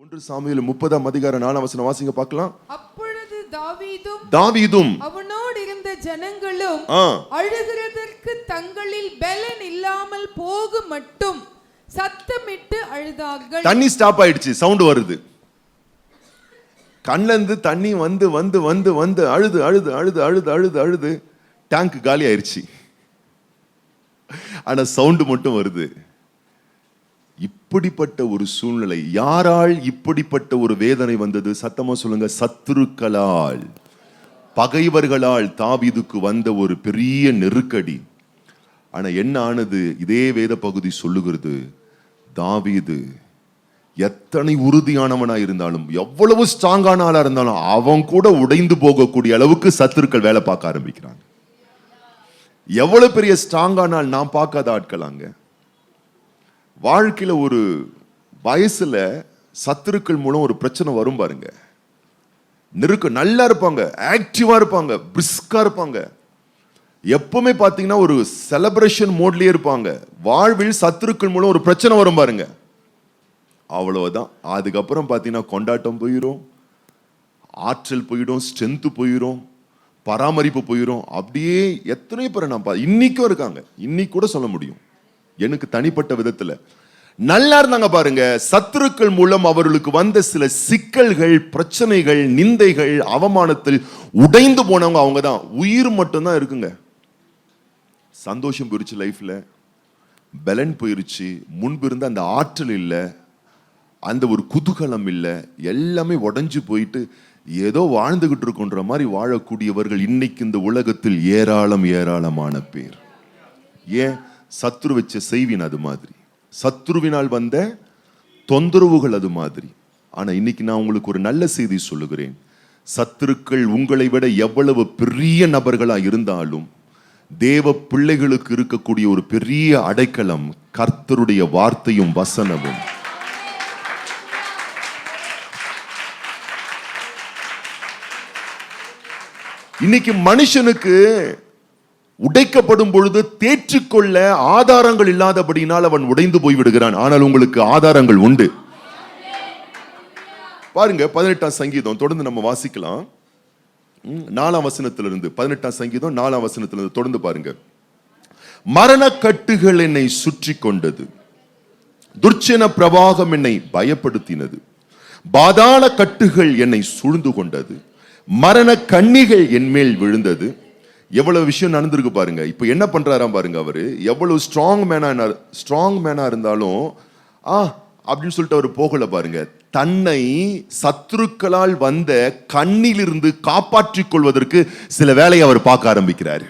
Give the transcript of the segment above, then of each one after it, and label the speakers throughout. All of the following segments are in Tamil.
Speaker 1: 1 சாமுவேல் 30ஆம் அதிகாரம் 4ஆம் வசனம் வாசிங்க பார்க்கலாம்.
Speaker 2: அப்பொழுது
Speaker 1: தாவீதும்
Speaker 2: அவனோடு இருந்த ஜனங்களும் அழுகிறதற்கு தங்களில் பலன் இல்லாமல் போக மட்டும் சத்தமிட்டு அழுதார்கள்.
Speaker 1: தண்ணி ஸ்டாப் ஆயிடுச்சு, சவுண்ட் வருது. கண்ணுல இருந்து தண்ணி வந்து வந்து வந்து வந்து அழுது அழுது அழுது அழுது அழுது அழுது டேங்க் காலி ஆயிடுச்சு. ஆனா சவுண்ட் மட்டும் வருது. இப்படிப்பட்ட ஒரு சூழ்நிலை, யாரால் இப்படிப்பட்ட ஒரு வேதனை வந்தது? சத்தமா சொல்லுங்க. சத்துருக்களால், பகைவர்களால் தாவீதுக்கு வந்த ஒரு பெரிய நெருக்கடி. ஆனா என்ன ஆனது? இதே வேத பகுதி சொல்லுகிறது, தாவீது எத்தனை உறுதியானவனா இருந்தாலும், எவ்வளவு ஸ்ட்ராங்கான ஆளா இருந்தாலும், அவன் கூட உடைந்து போகக்கூடிய அளவுக்கு சத்துருக்கள் வேலை பார்க்க ஆரம்பிக்கிறாங்க. எவ்வளவு பெரிய ஸ்ட்ராங்கான ஆள் நாம் பார்க்காத ஆட்களாங்க. வாழ்க்கையில ஒரு வயசுல சத்துருக்கள் மூலம் ஒரு பிரச்சனை வரும் பாருங்க. நல்லா இருப்பாங்க, ஆக்டிவா இருப்பாங்க, பிரிஸ்கா இருப்பாங்க, எப்பவுமே பாத்தீங்கன்னா ஒரு செலிப்ரேஷன் மோட்லயே இருப்பாங்க. வாழ்வில் சத்துருக்கள் மூலம் ஒரு பிரச்சனை வரும் பாருங்க, அவ்வளவுதான். அதுக்கப்புறம் பாத்தீங்கன்னா கொண்டாட்டம் போயிடும், ஆற்றல் போயிடும், ஸ்ட்ரென்த் போயிடும், பராமரிப்பு போயிடும். அப்படியே எத்தனை பேர் நான் இன்னைக்கும் இருக்காங்க. இன்னைக்கு கூட சொல்ல முடியும், எனக்கு தனிப்பட்ட விதத்துல நல்லா இருந்தாங்க பாருங்க. சத்துருக்கள் மூலம் அவர்களுக்கு வந்த சில சிக்கல்கள், பிரச்சனைகள், நிந்தைகள், அவமானத்தில் உடைந்து போனவங்க அவங்க தான். உயிர் மட்டும்தான் இருக்குங்க. சந்தோஷம் போயிருச்சு, லைஃப்ல பலன் போயிருச்சு, முன்பு இருந்த அந்த ஆற்றல் இல்லை, அந்த ஒரு குதூகலம் இல்லை, எல்லாமே உடைஞ்சு போயிட்டு ஏதோ வாழ்ந்துகிட்டு இருக்குன்ற மாதிரி வாழக்கூடியவர்கள் இன்னைக்கு இந்த உலகத்தில் ஏராளம் ஏராளமான பேர். ஏன்? சத்ரு வச்ச செய்வின் அது மாதிரி, சத்ருவினால் வந்த தொந்தரவுகள் அது மாதிரி. ஆனா இன்னைக்கு நான் உங்களுக்கு ஒரு நல்ல செய்தி சொல்லுகிறேன். சத்துருக்கள் உங்களை விட எவ்வளவு பெரிய நபர்களா இருந்தாலும், தேவ பிள்ளைகளுக்கு இருக்கக்கூடிய ஒரு பெரிய அடைக்கலம் கர்த்தருடைய வார்த்தையும் வசனமும். இன்னைக்கு மனுஷனுக்கு உடைக்கப்படும் பொழுது தேற்றிக்கொள்ள ஆதாரங்கள் இல்லாதபடினால் அவன் உடைந்து போய்விடுகிறான். ஆனால் உங்களுக்கு ஆதாரங்கள் உண்டு. பாருங்க 18ஆம் சங்கீதம் தொடர்ந்து நம்ம வாசிக்கலாம். 4ஆம் வசனத்திலிருந்து 18ஆம் சங்கீதம் 4ஆம் வசனத்திலிருந்து தொடர்ந்து பாருங்க. மரணக்கட்டுகள் என்னை சுற்றி கொண்டது, துர்ச்சன பிரவாகம் என்னை பயப்படுத்தினது, பாதாள கட்டுகள் என்னை சூழ்ந்து கொண்டது, மரண கண்ணிகள் என் மேல் விழுந்தது. எவ்வளவு விஷயம் நடந்திருக்கு பாருங்க. இப்ப என்ன பண்றாராம் பாருங்க. அவரு எவ்வளவு ஸ்ட்ராங் மேனா இருந்தாலும் அப்படின்னு சொல்லிட்டு அவர் போகல பாருங்க. தன்னை சத்துருக்களால் வந்த கண்ணிலிருந்து காப்பாற்றிக் கொள்வதற்கு சில வேலையை அவர் பார்க்க ஆரம்பிக்கிறாரு,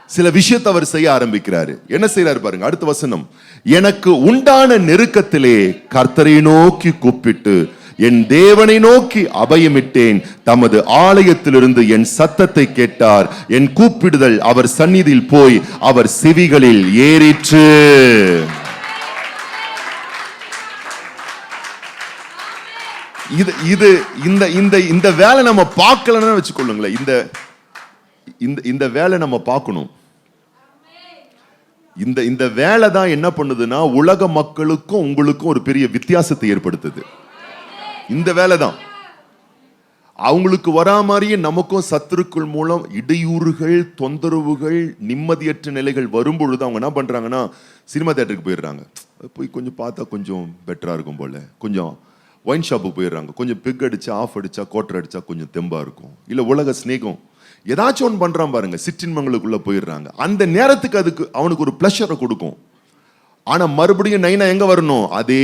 Speaker 1: சில விஷயத்தை அவர் செய்ய ஆரம்பிக்கிறாரு. என்ன செய்யறாரு பாருங்க, அடுத்த வசனம். எனக்கு உண்டான நெருக்கத்திலே கர்த்தரை நோக்கி கூப்பிட்டு என் தேவனை நோக்கி அபயமிட்டேன். தமது ஆலயத்திலிருந்து என் சத்தத்தை கேட்டார். என் கூப்பிடுதல் அவர் சந்நிதியில் போய் அவர் செவிகளில் ஏறிற்று. இது இந்த வேலை நம்ம பார்க்கலன்னு வச்சுக்கொள்ளுங்களேன். இந்த வேலை நம்ம பார்க்கணும். இந்த வேலை தான் என்ன பண்ணுதுன்னா, உலக மக்களுக்கும் உங்களுக்கும் ஒரு பெரிய வித்தியாசத்தை ஏற்படுத்துது. இந்த வேலை தான். அவங்களுக்கு வரா மாதிரியே நமக்கும் சத்துருக்கள் மூலம் இடையூறுகள், தொந்தரவுகள், நிம்மதியற்ற நிலைகள் வரும்பொழுது அவங்க என்ன பண்றாங்கன்னா, சினிமா தியேட்டருக்கு போயிடுறாங்க. போய் கொஞ்சம் பார்த்தா கொஞ்சம் பெட்டரா இருக்கும் போல, கொஞ்சம் ஒயின் ஷாப்புக்கு போயிடுறாங்க, கொஞ்சம் பிக் அடிச்சா, ஆஃப் அடிச்சா, கோட்டர் அடிச்சா கொஞ்சம் தெம்பா இருக்கும். இல்ல உலக ஸ்நேகம் ஏதாச்சும் ஒன்று பண்றான் பாருங்க, சிற்றின்மங்களுக்குள்ள போயிடுறாங்க. அந்த நேரத்துக்கு அதுக்கு அவனுக்கு ஒரு பிளஷரை கொடுக்கும். ஆனா மறுபடியும் நைனா எங்க வரணும்? அதே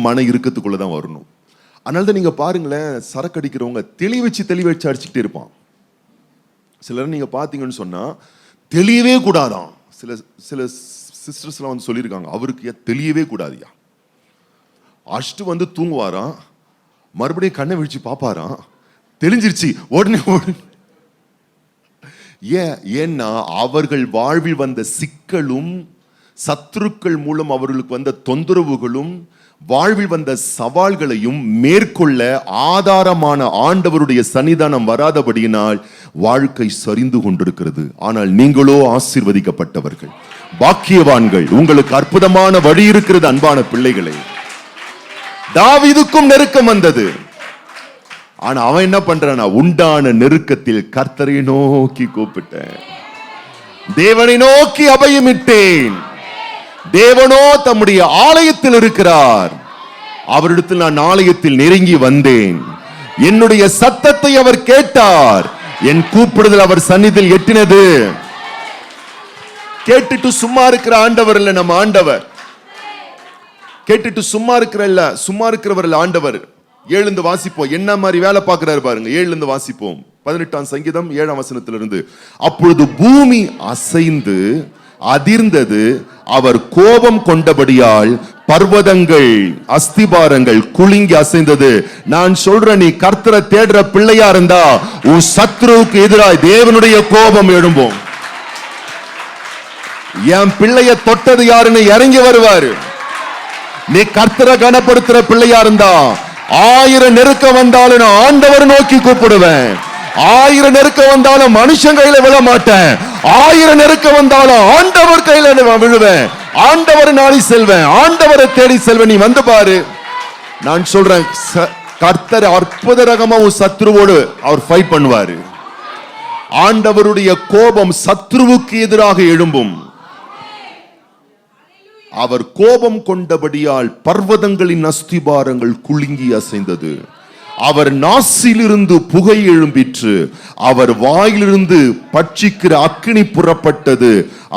Speaker 1: மன இறுக்கத்துக்குள்ளதான் வரணும். அதனால தான் நீங்க பாருங்களேன், சரக்கு அடிக்கிறவங்க தெளிய வச்சு அடிச்சுக்கிட்டே இருப்பான். சிலர் நீங்க பாத்தீங்கன்னு சொன்னா தெளியவே கூடாதான். சில சிஸ்டர்ஸ் எல்லாம் வந்து சொல்லியிருக்காங்க, அவருக்கு தெளியவே கூடாதியா. அஷ்டு வந்து தூங்குவாராம், மறுபடியும் கண்ணை விழிச்சு பாப்பாராம், தெளிஞ்சிருச்சு உடனே ஏன்னா அவர்கள் வாழ்வில் வந்த சிக்கலும், சத்துருக்கள் மூலம் அவர்களுக்கு வந்த தொந்தரவுகளும், வாழ்வில் வந்த சவால்களையும் மேற்கொள்ள ஆதாரமான ஆண்டவருடைய சன்னிதானம் வராதபடியினால் வாழ்க்கை சரிந்து கொண்டிருக்கிறது. ஆனால் நீங்களோ ஆசீர்வதிக்கப்பட்டவர்கள், பாக்கியவான்கள். உங்களுக்கு அற்புதமான வழி இருக்கிறது அன்பான பிள்ளைகளே. தாவீதுக்கும் நெருக்கம் வந்தது. ஆனா அவன் என்ன பண்றானா, உண்டான நெருக்கத்தில் கர்த்தரை நோக்கி கூப்பிட்டேன், தேவனை நோக்கி அபயமிட்டேன். தேவனோ தம்முடைய ஆலயத்தில் இருக்கிறார், அவரிடத்தில் நான் ஆலயத்தில் நெருங்கி வந்தேன். என்னுடைய சத்தத்தை அவர் கேட்டார், என் கூப்பிடுதல் அவர் சந்நிதியில் எட்டினது. கேட்டுட்டு சும்மா இருக்கிற ஆண்டவர் இல்ல நம்ம ஆண்டவர். கேட்டுட்டு சும்மா இருக்கிறவர் இல்ல ஆண்டவர். எழுந்து வாசிப்போம், என்ன மாதிரி வேலை பார்க்கிறாரு பாருங்க. எழுந்து வாசிப்போம் 18ஆம் சங்கீதம் 7ஆம் வசனத்திலிருந்து. அப்பொழுது பூமி அசைந்து அதிர்ந்தது, அவர் கோபம் கொண்டபடியால் பர்வதங்கள் அஸ்திபாரங்கள் குலுங்கி அசைந்தது. நான் சொல்றேன், நீ கர்த்தரை தேடுற பிள்ளையா இருந்தா உன் சத்ருவுக்கு எதிராய் தேவனுடைய கோபம் எழும்பும். என் பிள்ளைய தொட்டது யாருன்னு இறங்கி வருவாரு. நீ கர்த்தரை கனப்படுத்துற பிள்ளையா இருந்தா 1000 நெருக்கம் வந்தாலும் நான் ஆண்டவர் நோக்கி கூப்பிடுவேன். 1000 நெருக்கம் வந்தாலும் மனுஷன் கையில விழ மாட்டேன். 1000 நெருக்கம் வந்தாலும் ஆண்டவர் கையில விழுவேன். ஆண்டவர் நாடி செல்வேன், ஆண்டவரை தேடி செல்வேன். நீ வந்து பாரு. நான் சொல்றேன், கர்த்தர் அற்புத ரகமா ஒரு சத்ருவோடு அவர் ஃபைட் பண்ணுவாரு. ஆண்டவருடைய கோபம் சத்ருவுக்கு எதிராக எழும்பும். அவர் கோபம் கொண்டபடியால் பர்வதங்களின் அஸ்திபாரங்கள் குலுங்கி அசைந்தது. அவர் நாசிலிருந்து புகை எழும்பிற்று, அவர் வாயிலிருந்து பட்சிக்கிற அக்கினி புறப்பட்டது,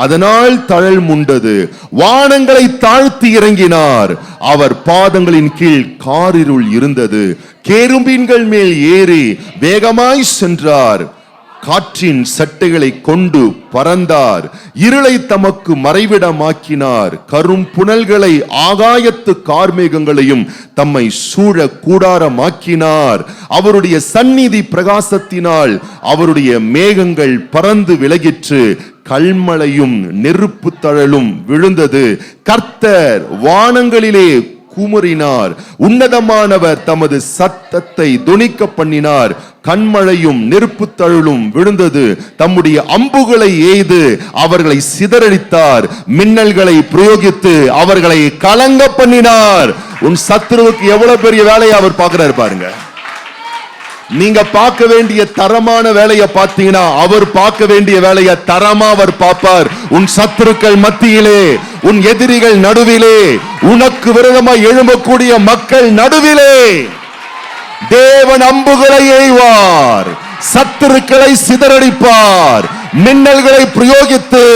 Speaker 1: அதனால் தழல் முண்டது. வானங்களை தாழ்த்தி இறங்கினார், அவர் பாதங்களின் கீழ் காரிருள் இருந்தது. கேருபீன்கள் மேல் ஏறி வேகமாய் சென்றார், காற்றின் சட்டைகளை கொண்டு பறந்தார். இருளை தமக்கு மறைவிடமாக்கினார், கரும் புனல்களை ஆகாயத்து கார்மேகங்களையும் தம்மை சூழ கூடாரமாக்கினார். அவருடைய சந்நிதி பிரகாசத்தினால் அவருடைய மேகங்கள் பறந்து விலகிற்று, கல்மழையும் நெருப்பு தழலும் விழுந்தது. கர்த்தர் வானங்களிலே குமுறினார், உன்னதமானவர் தமது சத்தத்தை தொனிக்க பண்ணினார். கண்மழையும் நெருப்பு தழலும் விழுந்தது. தம்முடைய அம்புகளை எய்து அவர்களை சிதறடித்தார், மின்னல்களை பிரயோகித்து அவர்களை கலங்க பண்ணினார். உன் சத்துருவுக்கு எவ்வளவு பெரிய வேலையை அவர் பார்க்கிறார் பாருங்க. நீங்க பார்க்க வேண்டிய தரமான வேலையை பார்த்தீங்கன்னா அவர் பார்க்க வேண்டிய வேலையை தரமா அவர் பார்ப்பார். உன் சத்துருக்கள் மத்தியிலே, உன் எதிரிகள் நடுவிலே, உனக்கு விரோதமாய் எழும்பக்கூடிய மக்கள் நடுவிலே தேவன் அம்புகளை எய்வார், சத்துருக்களை சிதறடிப்பார், மின்னல்களை பிரயோகித்து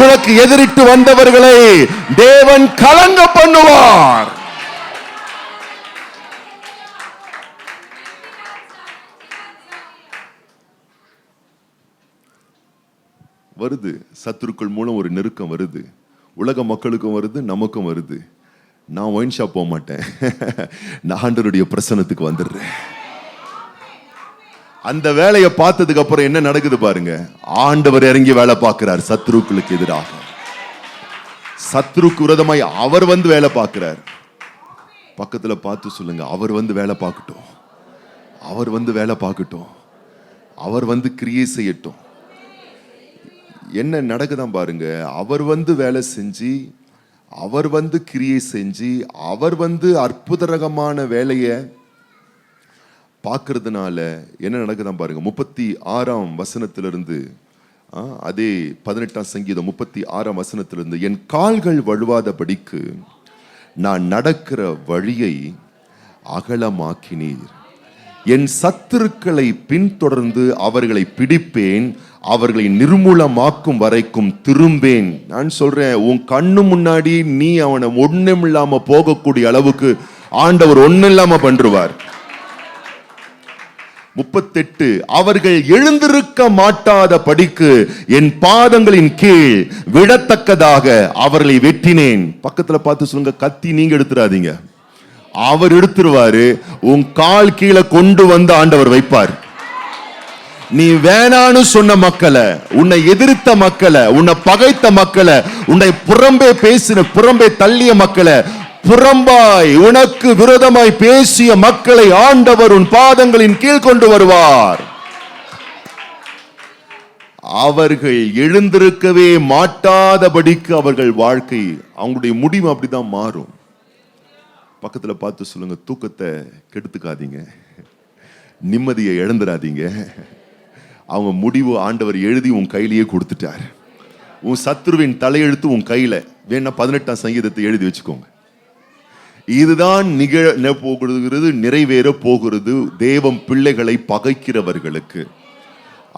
Speaker 1: உனக்கு எதிரிட்டு வந்தவர்களை தேவன் கலங்க பண்ணுவார். வருது, சத்துருக்கள் மூலம் ஒரு நெருக்கம் வருது. உலக மக்களுக்கும் வருது, நமக்கும் வருது. நான் ஒயின் ஷாப் போக மாட்டேன், நான் ஆண்டவருடைய பிரசன்னத்துக்கு வந்துடுறேன். அந்த வேலையை பார்த்ததுக்கு அப்புறம் என்ன நடக்குது பாருங்க. ஆண்டவர் இறங்கி வேலை பார்க்கிறார் சத்துருக்களுக்கு எதிராக. சத்துருக்கு விரோதமாய் அவர் வந்து வேலை பார்க்கிறார். பக்கத்துல பார்த்து சொல்லுங்க, அவர் வந்து வேலை பார்க்கட்டும், அவர் வந்து வேலை பார்க்கட்டும், அவர் வந்து கிரியை செய்யட்டும். என்ன நடக்குதான் பாருங்க. அவர் வந்து வேலை செஞ்சு, அவர் வந்து கிரியை செஞ்சு, அவர் வந்து அற்புத ரகமான வேலையை பார்க்கறதுனால என்ன நடக்குதான் பாருங்க. 36ஆம் வசனத்திலிருந்து, அதே 18ஆம் சங்கீதம் 36ஆம் வசனத்திலிருந்து, என் கால்கள் வழுவாதபடிக்கு நான் நடக்கிற வழியை அகலமாக்கினீர், என் சத்துருக்களை பின்தொடர்ந்து அவர்களை பிடிப்பேன், அவர்களை நிர்மூலமாக்கும் வரைக்கும் திரும்பேன். நான் சொல்றேன், உன் கண்ணு முன்னாடி நீ அவனை ஒண்ணும் இல்லாம போகக்கூடிய அளவுக்கு ஆண்டவர் ஒண்ணும் இல்லாம பண்றுவார். 38 அவர்கள் எழுந்திருக்க மாட்டாத படிக்கு என் பாதங்களின் கீழ் விடத்தக்கதாக அவர்களை வெட்டினேன். பக்கத்துல பார்த்து சொல்லுங்க, கத்தி நீங்க எடுத்துறாதீங்க, அவர் எடுத்துருவாரு. உன் கால் கீழே கொண்டு வந்து ஆண்டவர் வைப்பார். நீ வேணான்னு சொன்ன மக்களை, உன்னை எதிர்த்த மக்களை, உன்னை பகைத்த மக்களை, உன்னை புறம்பே பேசின புறம்பே தள்ளிய மக்களை, புறம்பாய் உனக்கு விரோதமாய் பேசிய மக்களை ஆண்டவர் உன் பாதங்களின் கீழ் கொண்டு வருவார். அவர்கள் எழுந்திருக்கவே மாட்டாதபடிக்கு அவர்கள் வாழ்க்கை, அவங்களுடைய முடிவு அப்படிதான் மாறும். பக்கத்துல பார்த்து சொல்லுங்க, தூக்கத்தை கெடுத்துக்காதீங்க, நிம்மதியை இழந்துடாதீங்க. அவங்க முடிவு ஆண்டவர் எழுதி உன் கையிலேயே கொடுத்துட்டார். உன் சத்துருவின் தலையெழுத்து உன் கையில. வேணா 18ஆம் சங்கீதத்தை எழுதி வச்சுக்கோங்க. இதுதான் நிகழ போகிறது, நிறைவேற போகிறது தேவம் பிள்ளைகளை பகைக்கிறவர்களுக்கு.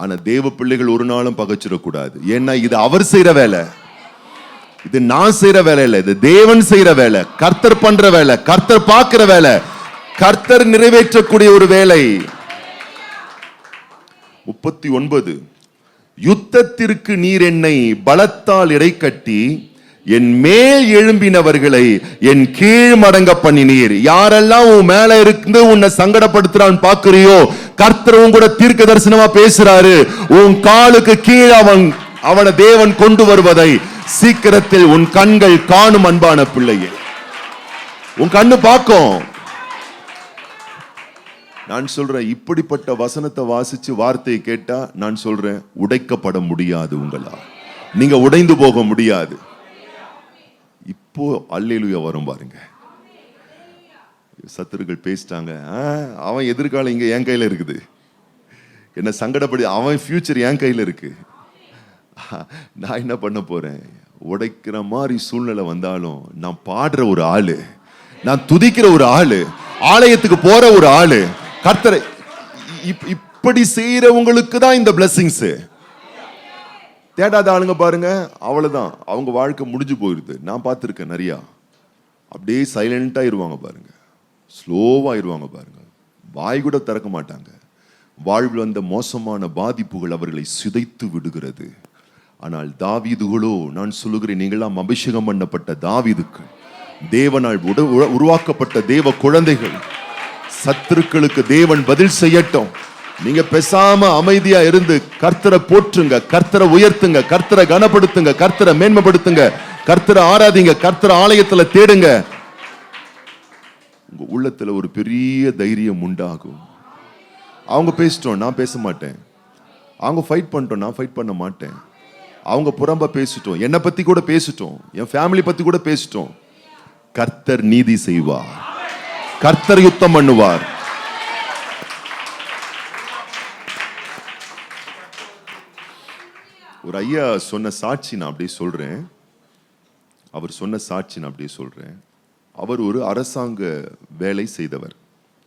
Speaker 1: ஆனா தேவ பிள்ளைகள் ஒரு நாளும் பகைச்சிடக்கூடாது. ஏன்னா இது அவர் செய்யற வேலை, இது நான் செய்யற வேலை இல்ல, இது தேவன் செய்யற வேலை, கர்த்தர் பண்ற வேலை, கர்த்தர் பார்க்கிற வேலை, கர்த்தர் நிறைவேற்றக்கூடிய ஒரு வேலை. 39 யுத்தத்திற்கு நீர் என்னை பலத்தால் இடைக்கட்டி என் மேல் எழும்பினவர்களை என் கீழ் மடங்க பண்ணினீர். யாரெல்லாம் உன் மேல இருந்து உன்னை சங்கடப்படுத்துறான்னு பாக்குறியோ, கர்த்தர் உன் கூட தீர்க்க தரிசனமா பேசுறாரு. உன் காலுக்கு கீழ் அவனை தேவன் கொண்டு வருவதை சீக்கிரத்தில் உன் கண்கள் காணும். அன்பான பிள்ளையே, உன் கண்ணு பார்க்கும். நான் சொல்றேன், இப்படிப்பட்ட வசனத்தை வாசிச்சு வார்த்தையை கேட்டா நான் சொல்றேன், உடைக்கப்பட முடியாது. உங்களா நீங்க உடைந்து போக முடியாது. இப்போ அல்லேலூயா வரும் பாருங்க. சத்துருக்கள் பேசிட்டாங்க, அவன் எதிர்காலம் இங்க என் கையில இருக்குது, என்ன சங்கடப்படி, அவன் ஃபியூச்சர் என் கையில இருக்கு. நான் என்ன பண்ண போறேன்? உடைக்கிற மாதிரி சூழ்நிலை வந்தாலும் நான் பாடுற ஒரு ஆளு, நான் துதிக்கிற ஒரு ஆளு, ஆலயத்துக்கு போற ஒரு ஆளு, கர்த்தரை இப்படி செய்யறவங்களுக்கு தான் இந்த பிளெஸிங்ஸ். தேடாத ஆளுங்க பாருங்க, அவ்வளவுதான், அவங்க வாழ்க்கை முடிஞ்சு போயிருது. நான் பார்த்துருக்கேன் நிறையா. அப்படியே சைலண்டா இருவாங்க பாருங்க, ஸ்லோவா இருவாங்க பாருங்க, வாய் கூட திறக்க மாட்டாங்க. வாழ்வில் வந்த மோசமான பாதிப்புகள் அவர்களை சிதைத்து விடுகிறது. ஆனால் தாவீதுகளோ, நான் சொல்லுகிறேன், நீங்களாம் அபிஷேகம் பண்ணப்பட்ட தாவீதுக்கு, தேவனால் உருவாக்கப்பட்ட தேவ குழந்தைகள். சத்துருக்களுக்கு தேவன் பதில் செய்யட்டும். நீங்க பேசாம அமைதியா இருந்து கர்த்தரை போற்றுங்க, கர்த்தரை உயர்த்துங்க, கர்த்தரை கனப்படுத்துங்க, கர்த்தரை மேன்மைப்படுத்துங்க, கர்த்தரை ஆராதிங்க, கர்த்தரை ஆலயத்துல தேடுங்க. உங்க உள்ளத்துல ஒரு பெரிய தைரியம் உண்டாகும். அவங்க பேசிட்டோம், நான் பேச மாட்டேன். அவங்க ஃபைட் பண்ணிட்டோம், நான் ஃபைட் பண்ண மாட்டேன். அவங்க புறம்ப பேசிட்டோம், என்னை பத்தி கூட பேசிட்டோம், என் ஃபேமிலி பத்தி கூட பேசிட்டோம். கர்த்தர் நீதி செய்வார், கர்த்தர் யுத்தம் பண்ணுவார். ஒரு ஐயா சொன்ன சாட்சி நான் அப்படியே சொல்றேன். அவர் சொன்ன சாட்சி நான் அப்படியே சொல்றேன். அவர் ஒரு அரசாங்க வேலை செய்தவர்,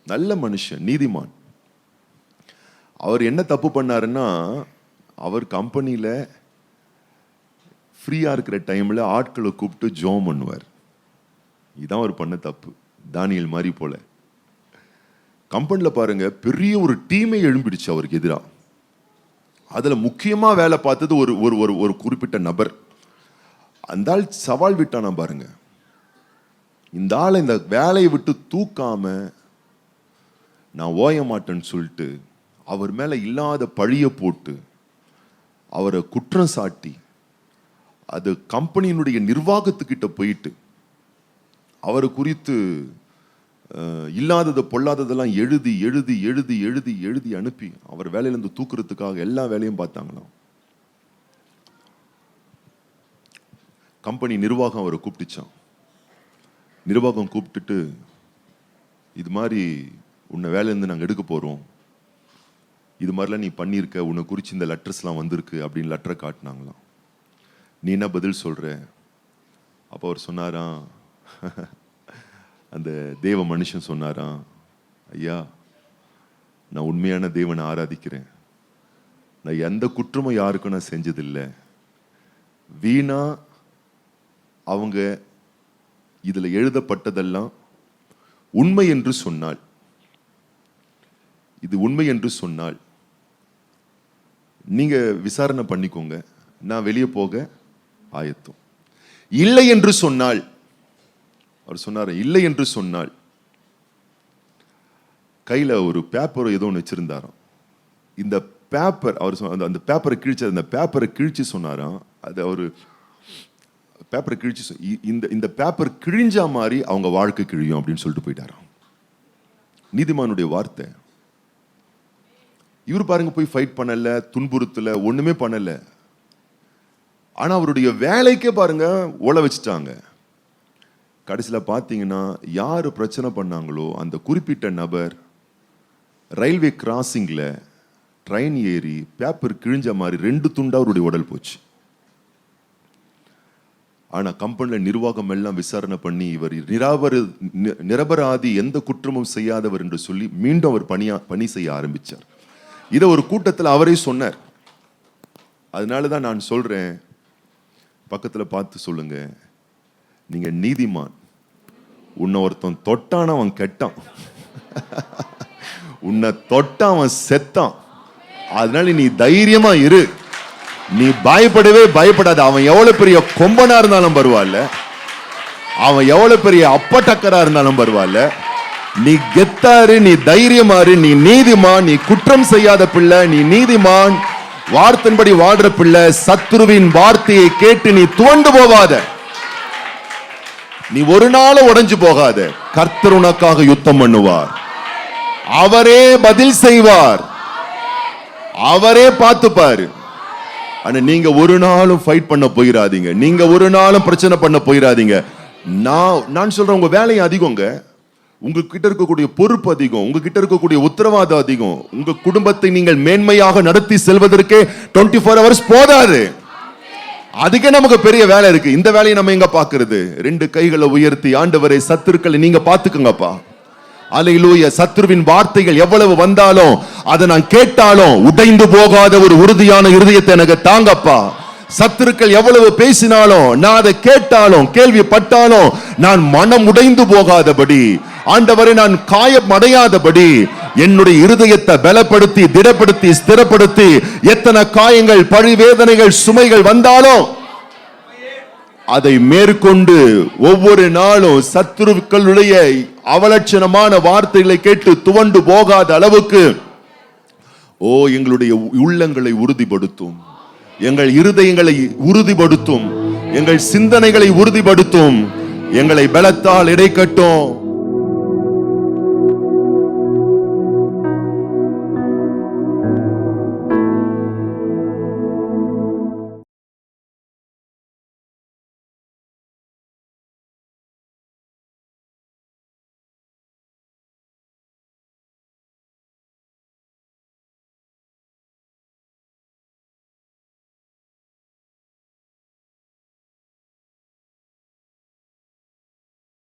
Speaker 1: நல்ல மனுஷன், நீதிமான். அவர் என்ன தப்பு பண்ணாருன்னா, அவர் கம்பெனியில ஃப்ரீயா இருக்கிற டைம்ல ஆட்களை கூப்பிட்டு ஜோம் பண்ணுவார். இதான் அவர் பண்ண தப்பு. தானியல் மாதிரி போல கம்பெனில பாருங்க, பெரிய ஒரு டீமே எழும்பிடுச்சு அவருக்கு எதிராக. அதுல முக்கியமா வேலை பார்த்தது ஒரு ஒரு ஒரு குறிப்பிட்ட நபர். அந்த ஆள் சவால் விட்டானா பாருங்க, இந்த ஆளை இந்த வேலையை விட்டு தூக்காம நான் ஓய மாட்டேன்னு சொல்லிட்டு அவர் மேல இல்லாத பழிய போட்டு அவரை குற்றம் சாட்டி, அது கம்பெனியினுடைய நிர்வாகத்துக்கிட்ட போயிட்டு அவரை குறித்து இல்லாததை பொல்லாததெல்லாம் எழுதி எழுதி எழுதி எழுதி எழுதி அனுப்பி அவர் வேலையிலிருந்து தூக்குறதுக்காக எல்லா வேலையும் பார்த்தாங்களாம். கம்பெனி நிர்வாகம் அவரை கூப்பிட்டுச்சான். நிர்வாகம் கூப்பிட்டுட்டு, இது மாதிரி உன்னை வேலையிலேருந்து நாங்கள் எடுக்க போகிறோம், இது மாதிரிலாம் நீ பண்ணியிருக்க, உன்னை குறித்து இந்த லெட்டர்ஸ்லாம் வந்திருக்கு அப்படின்னு லெட்டரை காட்டினாங்களாம். நீ என்ன பதில் சொல்கிற? அப்போ அவர் சொன்னாராம், அந்த தேவ மனுஷன் சொன்னாராம், ஐயா, நான் உண்மையான தேவனை ஆராதிக்கிறேன், நான் எந்த குற்றமும் யாருக்கும் நான் செஞ்சதில்லை, வீணா அவங்க இதுல எழுதப்பட்டதெல்லாம் உண்மை என்று சொன்னால், இது உண்மை என்று சொன்னால் நீங்க விசாரணை பண்ணிக்கோங்க, நான் வெளியே போக ஆயத்தம். இல்லை என்று சொன்னால், அவர் சொன்னார், இல்லை என்று சொன்னால், கையில ஒரு பேப்பர் ஏதோ ஒன்று வச்சிருந்தாராம். இந்த பேப்பர் அவர் அந்த பேப்பரை கிழிச்சு, அந்த பேப்பரை கிழிச்சு சொன்னாராம், அது அவரு பேப்பரை கிழிச்சு, இந்த பேப்பர் கிழிஞ்சா மாதிரி அவங்க வாழ்க்கை கிழியும் அப்படின்னு சொல்லிட்டு போயிட்டாராம். நீதிமானுடைய வார்த்தை. இவர் பாருங்க, போய் ஃபைட் பண்ணல, துன்புறுத்தல, ஒண்ணுமே பண்ணல. ஆனா அவருடைய வேலைக்கே பாருங்க ஓல வச்சுட்டாங்க. கடைசியில பாத்தீங்கன்னா யாரு பிரச்சனை பண்ணாங்களோ அந்த குறிப்பிட்ட நபர் ரயில்வே கிராசிங்ல ட்ரெயின் ஏறி பேப்பர் கிழிஞ்ச மாதிரி 2 துண்டா அவருடைய உடல் போச்சு. ஆனா கம்பெனில நிர்வாகம் எல்லாம் விசாரணை பண்ணி இவர் நிரபராதி, எந்த குற்றமும் செய்யாதவர் என்று சொல்லி மீண்டும் அவர் பணி செய்ய ஆரம்பிச்சார். இதை ஒரு கூட்டத்தில் அவரே சொன்னார். அதனாலதான் நான் சொல்றேன், பக்கத்துல பார்த்து சொல்லுங்க, நீங்க நீதிமான். உன்னை ஒருத்தன் தொட்டான அவன் கெட்டான், உன்னை தொட்டா அவன் செத்தான். அதனால நீ தைரியமா இரு, நீ பயப்படவே பயப்படாத. அவன் எவ்வளவு பெரிய கொம்பனா இருந்தாலும் பரவாயில்ல, அவன் எவ்வளவு பெரிய அப்பட்டக்கரா இருந்தாலும் பரவாயில்ல, நீ கெத்தாரு, நீ தைரியமாறு, நீ நீதிமான், நீ குற்றம் செய்யாத பிள்ளை, நீ நீதிமான், வார்த்தையின்படி வாழ்ற பிள்ளை. சத்துருவின் வார்த்தையை கேட்டு நீ துவண்டு போகாத, நீ ஒரு நாள் உடைஞ்சு போகாத. கர்த்தர் உனக்காக யுத்தம் பண்ணுவார், அவரே பதில் செய்வார், அவரே பார்த்துப்பாரு. ஆனா நீங்க ஒரு நாளும் ஃபைட் பண்ண போயிடாதீங்க, நீங்க ஒரு நாளும் பிரச்சனை பண்ண போயிடாதீங்க. நான் சொல்றேன், உங்க வேலை அதிகங்க, உங்ககிட்ட இருக்கக்கூடிய பொறுப்பு அதிகம், உங்ககிட்ட இருக்கக்கூடிய உத்தரவாதம் அதிகம். உங்க குடும்பத்தை நீங்கள் மேன்மையாக நடத்தி செல்வதற்கே 24 hours போதாது. அதுக்கே நமக்கு பெரிய வேலை இருக்கு. இந்த வேலையை நம்ம எங்க பாக்குறது? 2 கைகளை உயர்த்தி, ஆண்டவரே சத்துருக்களை நீங்க பாத்துக்குங்கப்பா. அல்லேலூயா. சத்துருவின் வார்த்தைகள் எவ்வளவு வந்தாலும், அதை நான் கேட்டாலும் உடைந்து போகாத ஒரு உறுதியான இருதயத்தை எனக்கு தாங்கப்பா. சத்துருக்கள் எவ்வளவு பேசினாலும், நான் அதை கேட்டாலும் கேள்விப்பட்டாலும் நான் மனம் உடைந்து போகாதபடி, ஆண்டவரே நான் காயம் அடையாதபடி என்னுடைய இருதயத்தை பலப்படுத்தி, திடப்படுத்தி, ஸ்திரப்படுத்தி, எத்தனை காயங்கள், பழிவேதனைகள், சுமைகள் வந்தாலும் அதை மேற்கொண்டு ஒவ்வொரு நாளும் சத்துருக்களுடைய அவலட்சணமான வார்த்தைகளை கேட்டு துவண்டு போகாத அளவுக்கு எங்களுடைய உள்ளங்களை உறுதிப்படுத்தும், எங்கள் இருதயங்களை உறுதிப்படுத்தும், எங்கள் சிந்தனைகளை உறுதிப்படுத்தும், எங்களை பலத்தால் இடைக்கட்டும்.